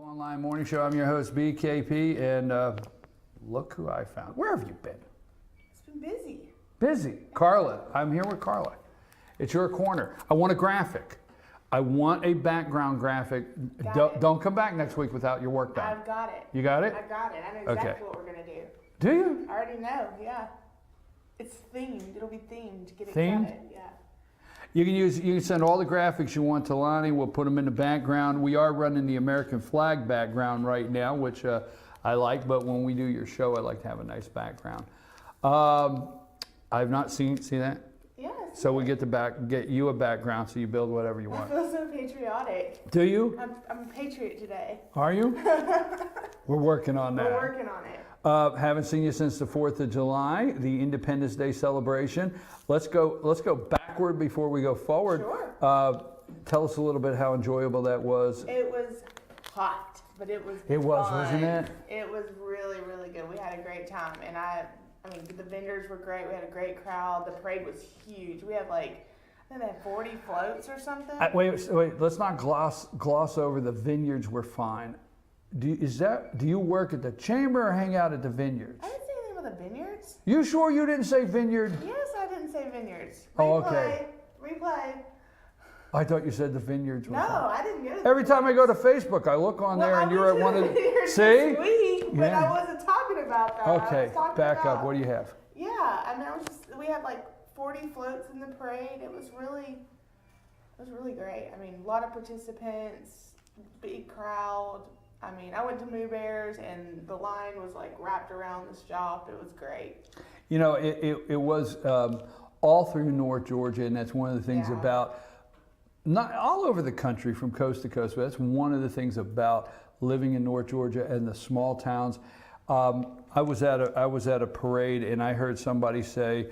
Online Morning Show. I'm your host, BKP, and look who I found. Where have you been? It's been busy. Busy. Karla. I'm here with Karla. It's your corner. I want a graphic. I want a background graphic. Don't come back next week without your work done. I've got it. You got it? I got it. I know exactly what we're going to do. Do you? I already know, yeah. It's themed. It'll be themed. Get Themed? excited. Yeah. You can send all the graphics you want to Lonnie. We'll put them in the background. We are running the American flag background right now, which I like, but when we do your show, I like to have a nice background. I've not see that? Yes. So we get you a background so you build whatever you I want. feel so patriotic. Do you? I'm a patriot today. Are you? We're working on that. We're working on it. Haven't seen you since the 4th of July, the Independence Day celebration. Let's go backward before we go forward. Sure. Tell us a little bit how enjoyable that was. It was hot, but it was It was, fun. wasn't it? It was really, really good. We had a great time, and I mean, the vendors were great. We had a great crowd. The parade was huge. We had I think they had 40 floats or something. Wait. Let's not gloss over the vineyards. Were fine. Do you work at the chamber or hang out at the vineyards? I didn't say anything about the vineyards. You sure you didn't say vineyard? Yes, I didn't say vineyards. Oh, okay. Replay. I thought you said the vineyards were No, fine. I didn't get it. Every time I go to Facebook, I look on there and you're at one of the. You're See? sweet, but Yeah. I wasn't talking about that. Okay, back up. What do you have? Yeah, I mean, we had 40 floats in the parade. It was really great. I mean, a lot of participants, big crowd. I mean, I went to Moo Bears and the line was wrapped around the shop. It was great. You know, it was all through North Georgia, and that's one of the things about, not all over the country from coast to coast, but that's one of the things about living in North Georgia and the small towns. I was at a parade, and I heard somebody say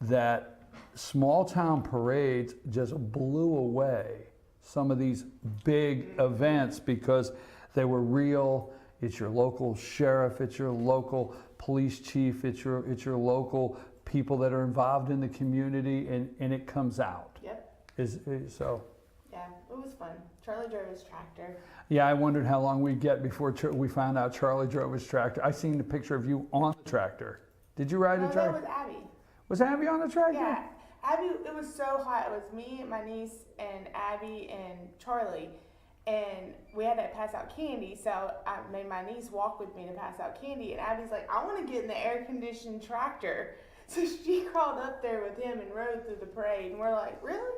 that small town parades just blew away some of these big events because they were real. It's your local sheriff, it's your local police chief, it's your local people that are involved in the community, and it comes out. Yep. So. Yeah, it was fun. Charlie drove his tractor. Yeah, I wondered how long we'd get before we found out Charlie drove his tractor. I seen the picture of you on the tractor. Did you ride the tractor? No, that was Abby. Was Abby on the tractor? Yeah, Abby. It was so hot. It was me, my niece, and Abby and Charlie. And we had to pass out candy, so I made my niece walk with me to pass out candy. And Abby's like, I want to get in the air-conditioned tractor. So she crawled up there with him and rode through the parade. And we're like, really?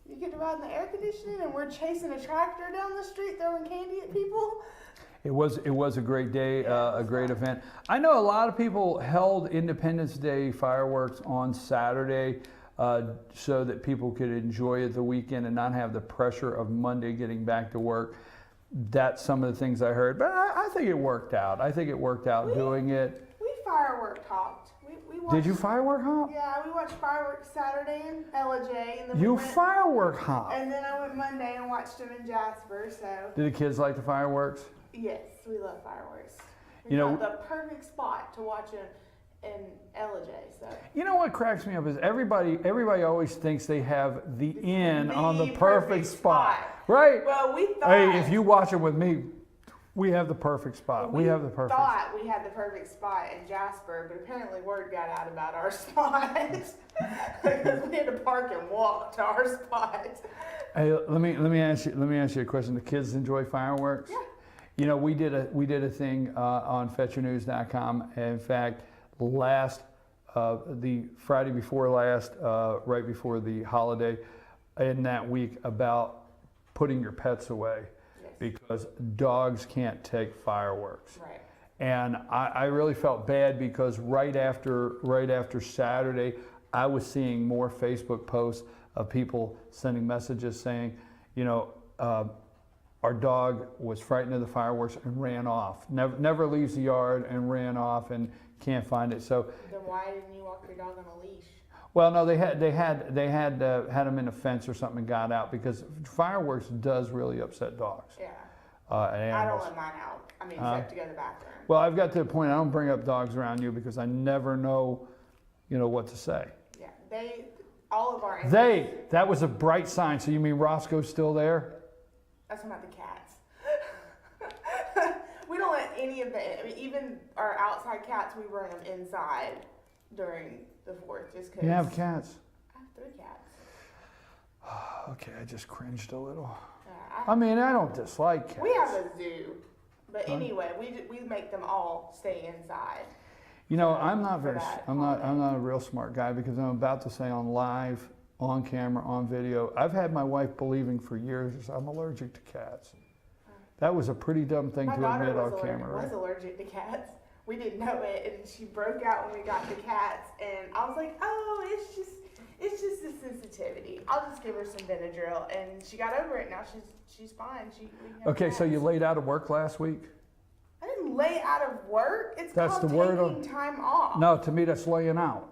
You get to ride in the air conditioning and we're chasing a tractor down the street throwing candy at people? It was a great day, a great event. I know a lot of people held Independence Day fireworks on Saturday so that people could enjoy it the weekend and not have the pressure of Monday getting back to work. That's some of the things I heard, but I think it worked out. I think it worked out doing it. We firework hopped. We watched, Did you firework hop? Yeah, we watched fireworks Saturday in LJ. And then You we went, firework hop. And then I went Monday and watched them in Jasper, so. Do the kids like the fireworks? Yes, we love fireworks. You know, the perfect spot to watch it in LJ. So. You know what cracks me up is everybody always thinks they have the in on the perfect spot, right? Well, we thought. Hey, if you watch it with me, we have the perfect spot. We have the perfect. Thought we had the perfect spot in Jasper, but apparently word got out about our spot because we had to park and walk to our spot. Hey, let me ask you a question. The kids enjoy fireworks? Yeah. You know, we did a thing on FetcherNews.com. In fact, the Friday before last, right before the holiday, in that week, about putting your pets away because dogs can't take fireworks. Right. And I really felt bad because right after Saturday, I was seeing more Facebook posts of people sending messages saying, you know, our dog was frightened of the fireworks and ran off. Never leaves the yard and ran off and can't find it. So then why didn't you walk your dog on a leash? Well, no, they had them in a fence or something and got out because fireworks does really upset dogs. Yeah. And animals. I don't let mine out. I mean, except to go to the bathroom. Well, I've got to the point I don't bring up dogs around you because I never know, what to say. Yeah, all of our animals. That was a bright sign. So you mean Roscoe's still there? That's about the cats. any of the, I mean, even our outside cats, we run them inside during the 4th, just because. You have cats? I have 3 cats. Okay, I just cringed a little. I I don't dislike cats. We have a zoo, but anyway, we make them all stay inside. I'm not a real smart guy, because I'm about to say on live, on camera, on video, I've had my wife believing for years I'm allergic to cats. That was a pretty dumb thing to admit on camera, right? My daughter was allergic to cats. We didn't know it, and she broke out when we got the cats, and I was like, oh, it's just a sensitivity. I'll just give her some Benadryl, and she got over it. Now she's fine. Okay, so you laid out of work last week? I didn't lay out of work. That's called the word taking time off. No, to me that's laying out.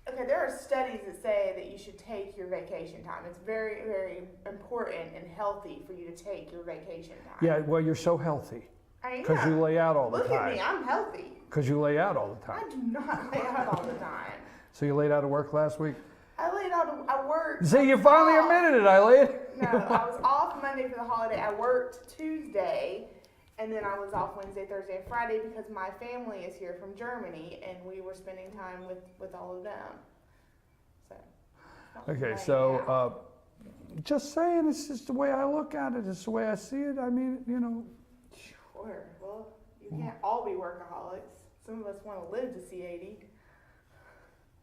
Okay, there are studies that say that you should take your vacation time. It's very, very important and healthy for you to take your vacation time. Yeah, well, you're so healthy. I am. Because you lay out all the Look time. at me, I'm healthy. Because you lay out all the time. I do not lay out all the time. So you laid out of work last week? I laid out, I worked. See, you finally admitted it, I laid. No, I was off Monday for the holiday. I worked Tuesday, and then I was off Wednesday, Thursday, and Friday because my family is here from Germany, and we were spending time with all of them. So. Okay, so just saying, it's just the way I look at it. It's the way I see it. Sure. Well, you can't all be workaholics. Some of us want to live to see 80.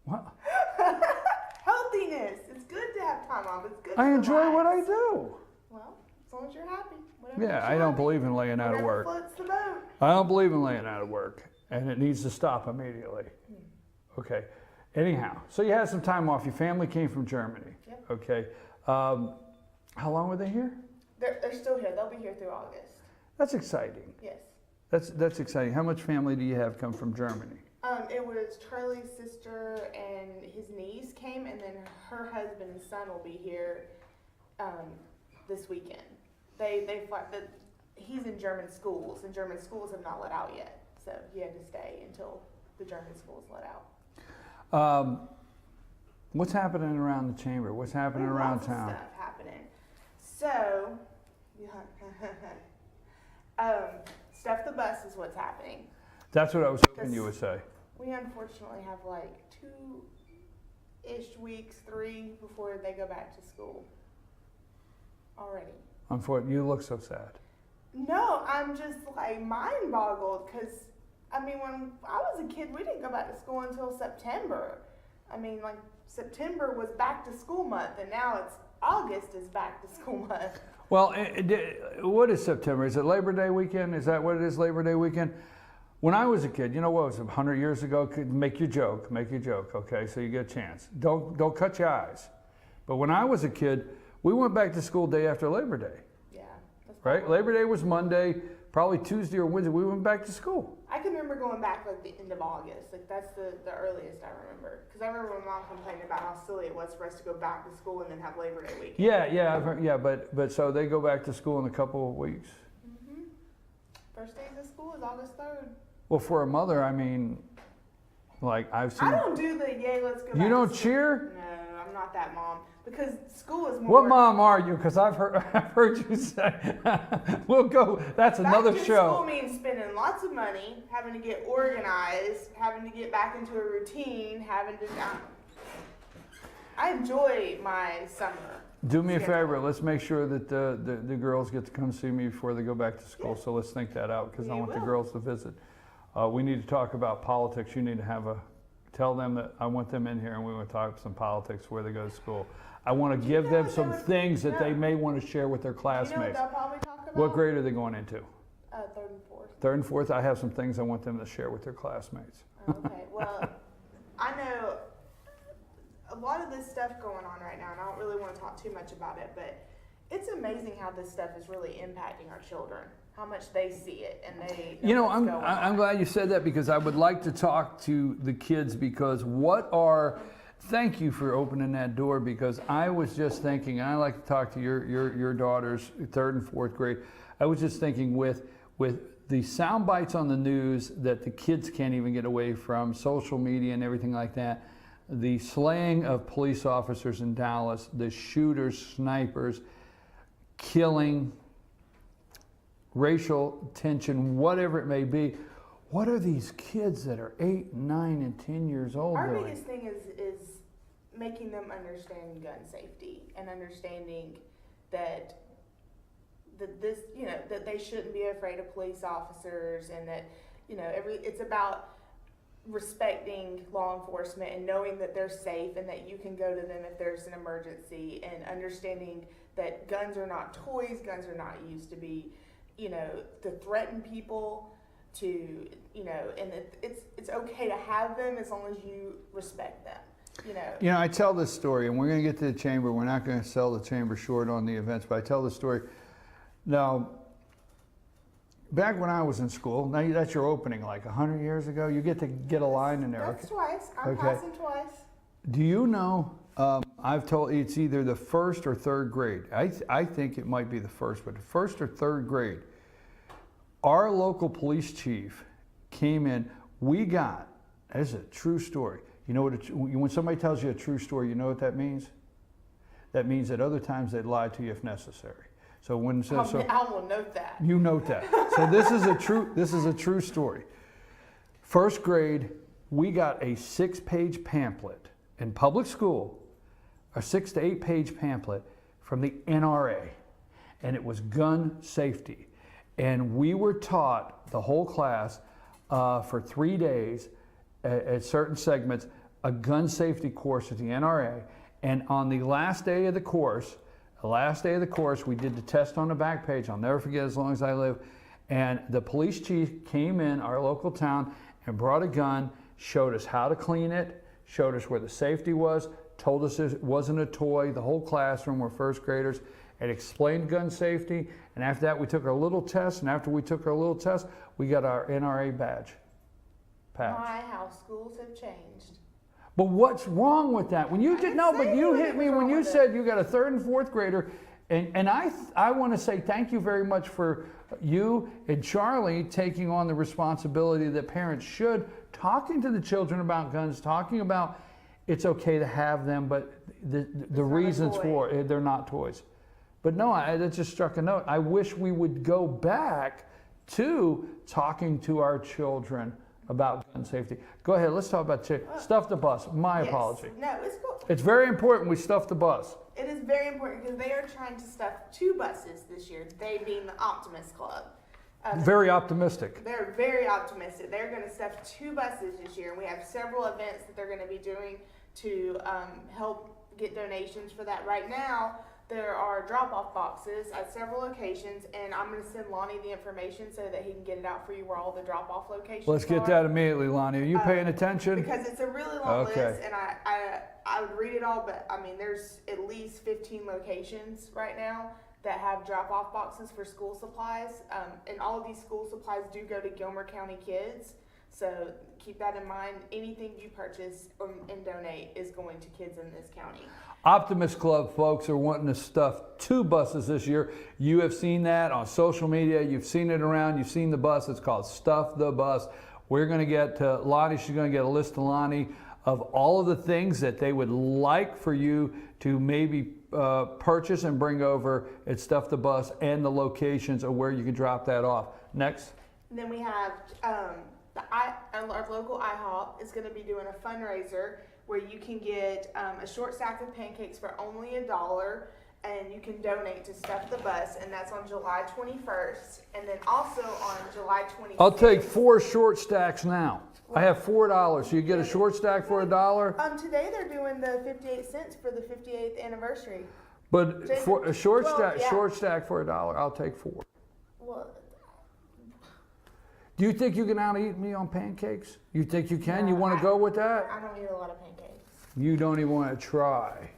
What? Healthiness. It's good to have time off. It's good to I enjoy relax. what I do. Well, as long as you're happy. Yeah, I don't believe in laying out of work. Floats the boat. I don't believe in laying out of work, and it needs to stop immediately. Okay. Anyhow, so you had some time off. Your family came from Germany. Yep. Okay. How long were they here? They're still here. They'll be here through August. That's exciting. Yes. That's exciting. How much family do you have come from Germany? It was Charlie's sister and his niece came, and then her husband and son will be here this weekend. He's in German schools, and German schools have not let out yet, so he had to stay until the German schools let out. What's happening around the chamber? What's happening around Lots of town? stuff happening. So, Stuff the Bus is what's happening. That's what I was hoping you would say. We unfortunately have like 2-ish weeks, 3 before they go back to school. Already. Unfortunately, you look so sad. No, I'm just like mind boggled because, when I was a kid, we didn't go back to school until September. September was back to school month, and now it's August is back to school month. Well, what is September? Is it Labor Day weekend? Is that what it is, Labor Day weekend? When I was a kid, what was it, 100 years ago? Make your joke, okay? So you get a chance. Don't cut your eyes. But when I was a kid, we went back to school day after Labor Day. Yeah. Right? Labor Day was Monday, probably Tuesday or Wednesday, we went back to school. I can remember going back like the end of August. Like that's the earliest I remember. Because I remember my mom complaining about how silly it was for us to go back to school and then have Labor Day weekend. Yeah, but so they go back to school in a couple of weeks. Mm-hmm. First days of school is August 3rd. Well, for a mother, I've seen. I don't do the yay, let's go back. You don't to cheer? No, I'm not that mom. Because school is more. What mom are you? Because I've heard you say, we'll go, that's another back to show. School means spending lots of money, having to get organized, having to get back into a routine, having to. I enjoy my summer. Do me a favor, let's make sure that the girls get to come see me before they go back to school. Yeah. So let's think that out because I want the will. girls to visit. We need to talk about politics. You need to tell them that I want them in here and we want to talk some politics where they go to school. I want to give them some things that they may want to share with their classmates. You know what they'll probably talk about? What grade are they going into? 3rd and 4th. 3rd and 4th. I have some things I want them to share with their classmates. Okay, well, I know a lot of this stuff going on right now, and I don't really want to talk too much about it, but it's amazing how this stuff is really impacting our children, how much they see it, and they know what's going on. I'm glad you said that because I would like to talk to the kids because thank you for opening that door because I was just thinking, and I like to talk to your daughters, 3rd and 4th grade. I was just thinking with the sound bites on the news that the kids can't even get away from, social media and everything like that, the slaying of police officers in Dallas, the shooters, snipers, killing. racial tension, whatever it may be. What are these kids that are 8, 9, and 10 years old Our doing? biggest thing is making them understand gun safety and understanding that this, you know, that they shouldn't be afraid of police officers, and that, you know, it's about respecting law enforcement and knowing that they're safe and that you can go to them if there's an emergency, and understanding that guns are not toys, guns are not used to be, you know, to threaten people, to, you know, and it's okay to have them as long as you respect them, you know. You know, I tell this story, and we're going to get to the chamber. We're not going to sell the chamber short on the events, but I tell this story. Now, back when I was in school, now that's your opening, like 100 years ago, you get to get a line in there. That's Okay? twice. I'm Okay. passing twice. Do you know, I've told it's either the first or third grade. I think it might be the first, but the first or third grade, our local police chief came in. We got, this is a true story. You know what, when somebody tells you a true story, you know what that means? That means that other times they'd lie to you if necessary. So when I will note that. you note that. So this is a true story. First grade, we got a 6-page pamphlet in public school, a 6 to 8 page pamphlet from the NRA, and it was gun safety. And we were taught, the whole class, for 3 days at certain segments, a gun safety course at the NRA. And on the last day of the course, we did the test on the back page. I'll never forget as long as I live. And the police chief came in our local town and brought a gun, showed us how to clean it, showed us where the safety was, told us it wasn't a toy. The whole classroom were first graders, and explained gun safety. And after that, we took our little test. And after we took our little test, we got our NRA badge. My how schools have changed. But what's wrong with that? When you did no, but you hit me when you said you got a 3rd and 4th grader, and I want to say thank you very much for you and Charlie taking on the responsibility that parents should, talking to the children about guns, talking about it's okay to have them, but the reasons for it, they're not toys. But no, that just struck a note. I wish we would go back to talking to our children about gun safety. Go ahead, let's talk about stuff the bus. My apology. No, it's cool. It's very important we stuff the bus. It is very important because they are trying to stuff 2 buses this year, they being the Optimist Club. Very optimistic. They're very optimistic. They're going to stuff 2 buses this year, and we have several events that they're going to be doing to help get donations for that. Right now, there are drop-off boxes at several locations, and I'm going to send Lonnie the information so that he can get it out for you where all the drop-off locations Let's get that immediately, Lonnie. Are you paying attention? Because it's a really long list, and I would read it all, but I mean, there's at least 15 locations right now that have drop-off boxes for school supplies, and all of these school supplies do go to Gilmer County kids. So keep that in mind. Anything you purchase and donate is going to kids in this county. Optimist Club folks are wanting to stuff 2 buses this year. You have seen that on social media. You've seen it around. You've seen the bus. It's called Stuff the Bus. We're going to get to Lonnie. She's going to get a list to Lonnie of all of the things that they would like for you to maybe purchase and bring over at Stuff the Bus, and the locations of where you can drop that off. Next. And then we have our local IHOP is going to be doing a fundraiser where you can get a short stack of pancakes for only $1, and you can donate to Stuff the Bus, and that's on July 21st. And then also on July 26th. I'll take 4 short stacks now. I have $4, so you get a short stack for $1. Today they're doing the 58 cents for the 58th anniversary. But for a short stack for $1, I'll take 4. Well, do you think you can out-eat me on pancakes? You think you can? You want to go with that? I don't eat a lot of pancakes. You don't even want to try.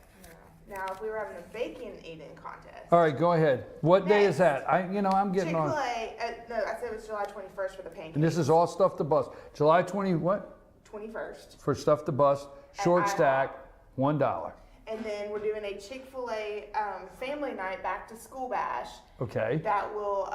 No. Now, if we were having a bacon eating contest. All right, go ahead. What day is that? I'm getting on. Chick-fil-A, no, I said it was July 21st for the pancakes. And this is all Stuff the Bus. July 20 what? 21st. For Stuff the Bus, short stack, $1. And then we're doing a Chick-fil-A family night back to school bash. Okay. That will,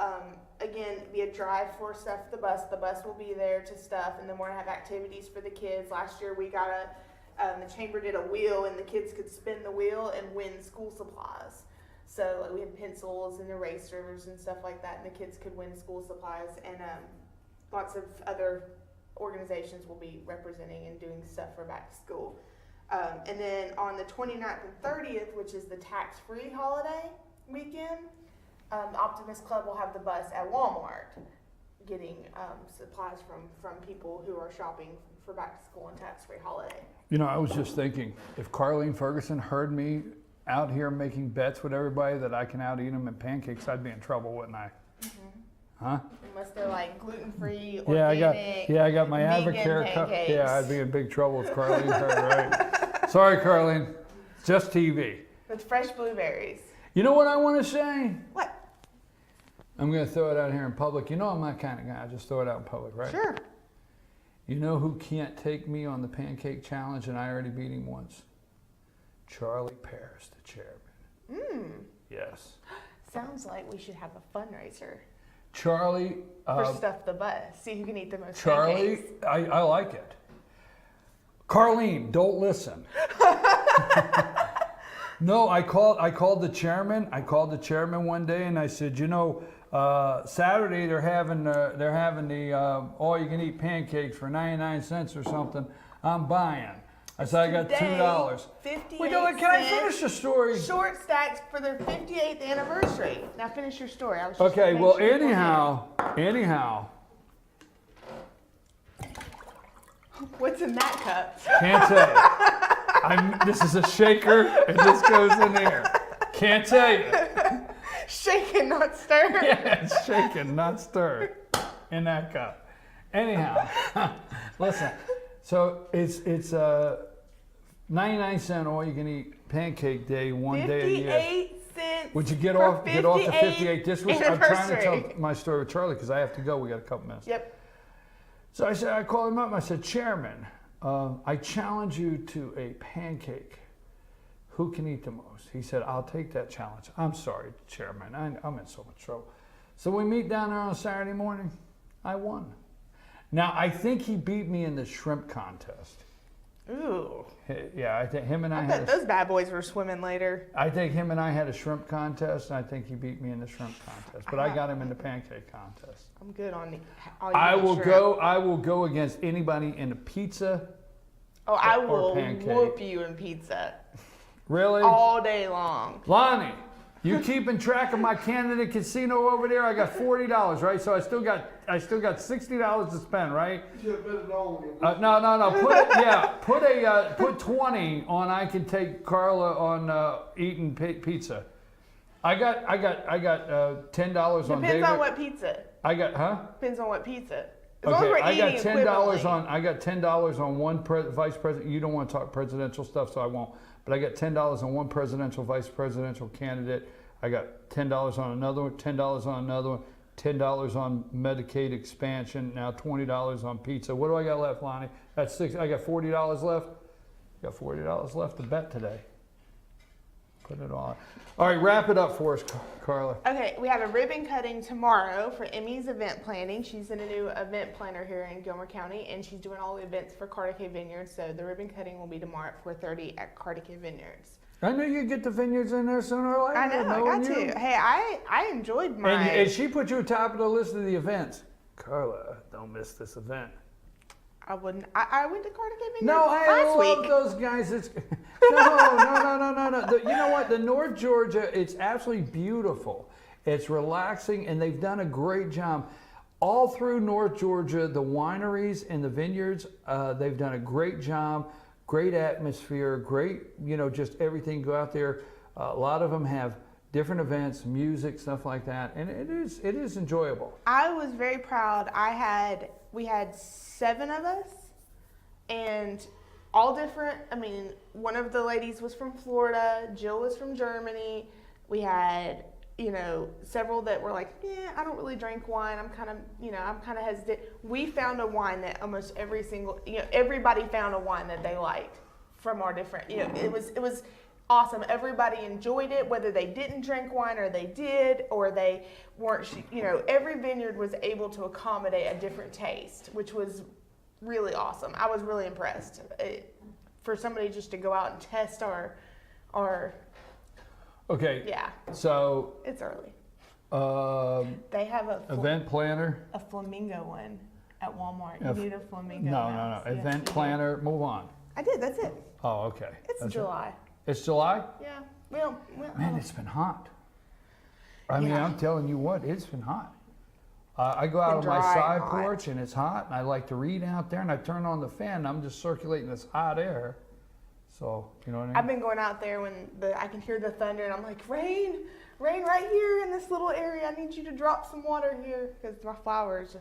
again, be a drive for Stuff the Bus. The bus will be there to stuff, and then we're going to have activities for the kids. Last year we got the chamber did a wheel, and the kids could spin the wheel and win school supplies. So like we had pencils and erasers and stuff like that, and the kids could win school supplies. And lots of other organizations will be representing and doing stuff for back to school. And then on the 29th and 30th, which is the tax-free holiday weekend, the Optimist Club will have the bus at Walmart getting supplies from people who are shopping for back to school and tax-free holiday. You know, I was just thinking, if Carlene Ferguson heard me out here making bets with everybody that I can out-eat them in pancakes, I'd be in trouble, wouldn't I? Huh? Unless they're like gluten-free, Yeah, organic, I got my vegan Advocare cup. pancakes. Yeah, I'd be in big trouble with Carlene. Right? Sorry, Carlene. Just TV. With fresh blueberries. You know what I want to say? What? I'm going to throw it out here in public. You know I'm that kind of guy. I just throw it out in public, right? Sure. You know who can't take me on the pancake challenge, and I already beat him once? Charlie Paris, the chairman. Yes. Sounds like we should have a fundraiser Charlie. for Stuff the Bus. See who can eat the most Charlie, pancakes. I like it. Carlene, don't listen. No, I called the chairman. I called the chairman one day and I said, you know, Saturday they're having the all you can eat pancakes for 99 cents or something. I'm buying. I said I got $2. 58 Wait, can I finish the story? Short stacks for their 58th anniversary. Now finish your story. I was just Okay, making well, sure you anyhow. What's in that cup? Can't say. This is a shaker, and this goes in there. Can't tell you. Shake and not stir. Yeah, it's shaken, not stirred, in that cup. Anyhow, listen. So it's 99-cent all you can eat pancake day, one day a year. 58 cents. Would you get for off the 58? This was I'm trying to anniversary. tell my story with Charlie because I have to go. We got a couple minutes. Yep. So I called him up and I said, Chairman, I challenge you to a pancake. Who can eat the most? He said, I'll take that challenge. I'm sorry, Chairman. I'm in so much trouble. So we meet down there on Saturday morning. I won. Now, I think he beat me in the shrimp contest. Ooh. Yeah, I think him and I I had bet those bad boys were swimming later. I think him and I had a shrimp contest, and I think he beat me in the shrimp contest. But I got him in the pancake contest. I'm good on all I shrimp. will go against anybody in a pizza. Oh, I or will pancake. whoop you in pizza Really? all day long. Lonnie, you keeping track of my candidate casino over there? I got $40, right? So I still got $60 to spend, right? You should have put it on. No. Put 20 on. I can take Karla on eating pizza. I got $10 on Depends David. on what pizza. I got Depends on what pizza. As long as Okay, we're I got eating $10 equivalently. on. I got $10 on one vice president. You don't want to talk presidential stuff, so I won't. But I got $10 on one presidential, vice presidential candidate. I got $10 on another one. $10 on another one. $10 on Medicaid expansion. Now $20 on pizza. What do I got left, Lonnie? That's $6. I got $40 left. Got $40 left to bet today. Put it on. All right, wrap it up for us, Karla. Okay, we have a ribbon cutting tomorrow for Emmy's event planning. She's in a new event planner here in Gilmer County, and she's doing all the events for Cardiac Vineyards. So the ribbon cutting will be tomorrow at 4:30 at Cardiac Vineyards. I knew you'd get the vineyards in there sooner or later. I know, I got knowing you. to. Hey, I enjoyed my. And she put you top of the list of the events. Karla, don't miss this event. I wouldn't. I went to Cardiac Vineyards No, I last love week. those guys. It's, no. You know what? The North Georgia, it's absolutely beautiful. It's relaxing, and they've done a great job. All through North Georgia, the wineries and the vineyards, they've done a great job. Great atmosphere, great, just everything. Go out there. A lot of them have different events, music, stuff like that, and it is enjoyable. I was very proud. We had 7 of us, and all different. I mean, one of the ladies was from Florida. Jill was from Germany. We had, several that were like, I don't really drink wine. I'm kind of hesitant. We found a wine that almost everybody found a wine that they liked from our different, it was awesome. Everybody enjoyed it, whether they didn't drink wine or they did, or they weren't, every vineyard was able to accommodate a different taste, which was really awesome. I was really impressed. For somebody just to go out and test our Okay. Yeah, So, it's early. They have a event planner. a flamingo one at Walmart. F- You need a flamingo. No, mouse. no, no. Yes, Event you do. planner. Move on. I did. That's it. Oh, okay. It's That's it. July. It's July? Yeah. Well, Man, it's been hot. I mean, Yeah. I'm telling you what, it's been hot. I go out on Been my dry and side hot. porch and it's hot, and I like to read out there, and I turn on the fan, and I'm just circulating this hot air. So, you know what I mean? I've been going out there when I can hear the thunder, and I'm like, rain right here in this little area. I need you to drop some water here because my flowers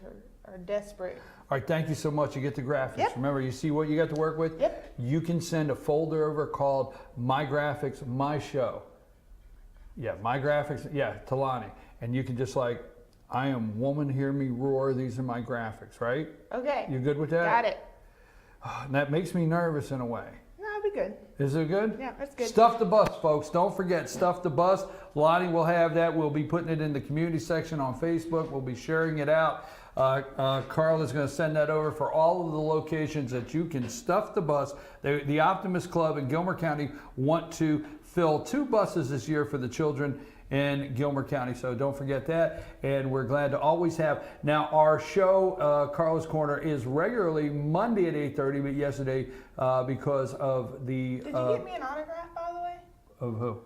are desperate. All right, thank you so much. You get the graphics. Yep. Remember, you see what you got to work with? Yep. You can send a folder over called My Graphics, My Show. Yeah, My Graphics, yeah, Talani. And you can just like, I am woman, hear me roar, these are my graphics, right? Okay. You good with that? Got it. And that makes me nervous in a way. No, I'll be good. Is it good? Yeah, that's good. Stuff the Bus, folks. Don't forget, Stuff the Bus. Lonnie will have that. We'll be putting it in the community section on Facebook. We'll be sharing it out. Karla's going to send that over for all of the locations that you can stuff the bus. The Optimist Club in Gilmer County want to fill 2 buses this year for the children in Gilmer County, so don't forget that. And we're glad to always have. Now, our show, Karla's Corner, is regularly Monday at 8:30, but yesterday, because of the... Did you get me an autograph, by the way? Of who?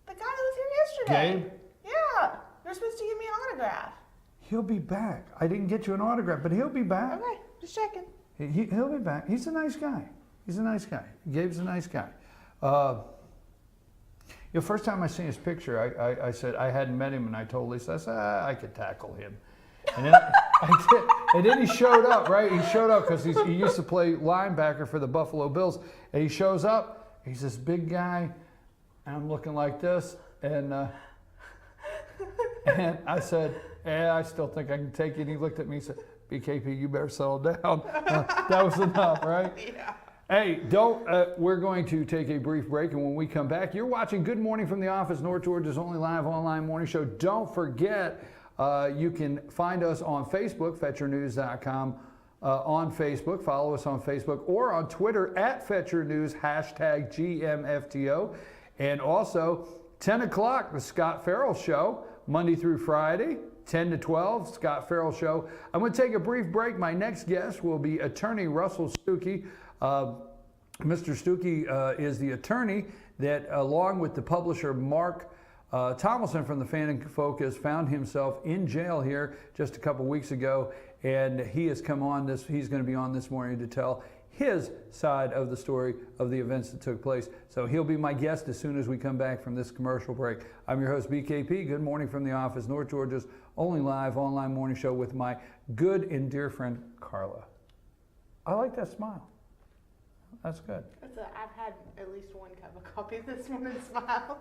The guy that was here yesterday. Gabe? Yeah. You're supposed to give me an autograph. He'll be back. I didn't get you an autograph, but he'll be back. Okay, just checking. He'll be back. He's a nice guy. He's a nice guy. Gabe's a nice guy. The first time I seen his picture, I said I hadn't met him, and I told Lisa, I said, I could tackle him. And then I did, and then he showed up, right? He showed up because he used to play linebacker for the Buffalo Bills, and he shows up. He's this big guy, and I'm looking like this, and I said, I still think I can take it. And he looked at me and said, BKP, you better settle down. That was enough, right? Yeah. Hey, we're going to take a brief break, and when we come back, you're watching Good Morning from the Office, North Georgia's only live online morning show. Don't forget, you can find us on Facebook, FetcherNews.com on Facebook. Follow us on Facebook or on Twitter at FetcherNews, #GMFTO. And also, 10 o'clock, the Scott Farrell Show, Monday through Friday, 10 to 12, Scott Farrell Show. I'm going to take a brief break. My next guest will be attorney Russell Stuckey. Mr. Stuckey is the attorney that, along with the publisher Mark Tomlinson from the Fan and Focus, found himself in jail here just a couple weeks ago, and he has come on this. He's going to be on this morning to tell his side of the story of the events that took place. So he'll be my guest as soon as we come back from this commercial break. I'm your host, BKP. Good Morning from the Office, North Georgia's only live online morning show with my good and dear friend Karla. I like that smile. That's good. I've had at least one cup of coffee this morning. Smile.